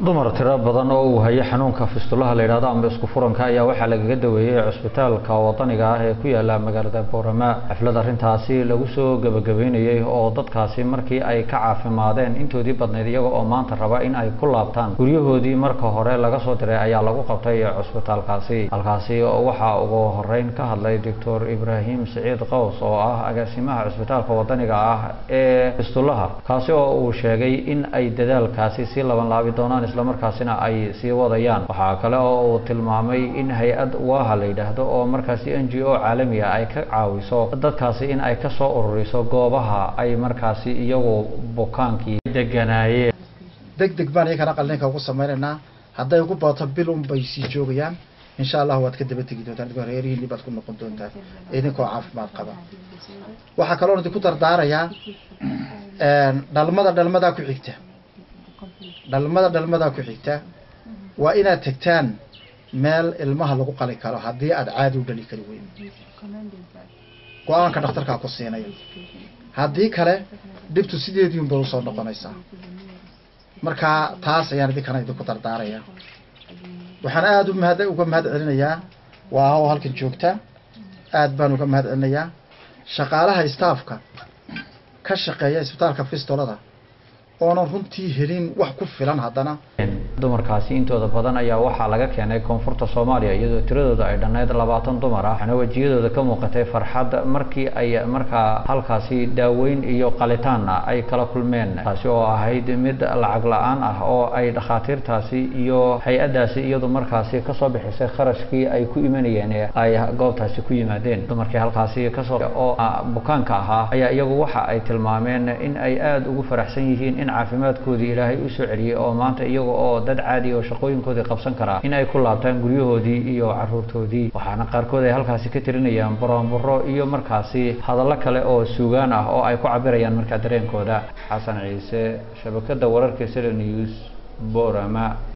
dumar tiro badan oo uu hayay xanuunka fistulaha la yiraahdo ama isku furanka ayaa waxa laga daweeyay cusbitaalka wadaniga ah ee ku yaala magaalada Boorama. Xaflad arintaasi lagu soo gabagabeynayay oo dadkaasi markii ay ka caafimaadeen intoodii badneed iyaga oo maanta raba in ay ku laabtaan guryahoodii marka hore laga soo diray ayaa lagu qabtay cusbitaalkaasi. Halkaasi waxa ugu horeyn ka hadlay Dr. Ibrahim Saciid Qaws oo ah agaasimaha cusbitaalka wadaniga ah ee fistulaha, kaasi oo uu sheegay in ay dadaalkaasi si laban laabi doonaan isla markaasina ay sii wadayaan. Waxa kale oo uu tilmaamay in hay'ad waaha la yiraahdo oo markaasi NGO caalami ah ay ka caawiso dadkaasi in ay ka soo ururiso goobaha ay markaasi iyagu bukaankii deganaayeen. degdeg baan iyaga qalliinka ugu sameeynaa hadday ugu baato bil bay sii joogayaan insha Allah waad ka daba tagi doontaan reerihiin baad ku noqon doontaan idinkoo caafimaad qaba. waxa kale oo idinku dardaarayaa dhalmada ku xigta dhalmada ku xigta waa inaad tagtaan meel ilmaha lagu qali karo haddii aad caadi u dhali kari weyn go'aanka dhakhtarka ku siinaya. haddii kale dibtu sideedii un baa soo noqonaysaa. marka taas ayaan idinku dardaaraya. waxaan aad uga mahad celinayaa waa halkan joogta aad baan uga mahad celinayaa shaqaalaha staafka ka shaqeeya isbitaalka fistolada oo runtii helin wax ku filan haddana dumarkaasi intooda badan ayaa waxa laga keenay koonfurta Soomaaliya iyadoo tiradooda ay dhannayd 20 dumar ah. Waxaana wajiyadooda ka muuqatay farxad markii ay halkaasi daaweyn iyo qalitaan ay kala kulmeen, taasi oo ahayd mid lacag la'aan ah oo ay dhakhaatiirtaasi iyo hay'adaasi iyadu markaasi ka soo bixisay kharashkii ay ku imanayeen ay goobtaasi ku yimaadeen. dumarkii halkaasi ka soo oo bukaanka ahaa ayaa iyagu waxa ay tilmaameen in ay aad ugu faraxsan yihiin in caafimaadkoodii Ilaahay u soo celiyay oo maanta iyaga oo dad caadi oo shaqooyinkoodii qabsan kara in ay ku laabtaan guryahoodii iyo caruurtoodii. waxaana qaarkood ay halkaasi ka tirinayaan baraambaro iyo markaasi hadallo kale oo suugaan ah oo ay ku cabirayaan marka dareenkooda. Xasan Ciise, shabakada wararka Sida News, Boorama.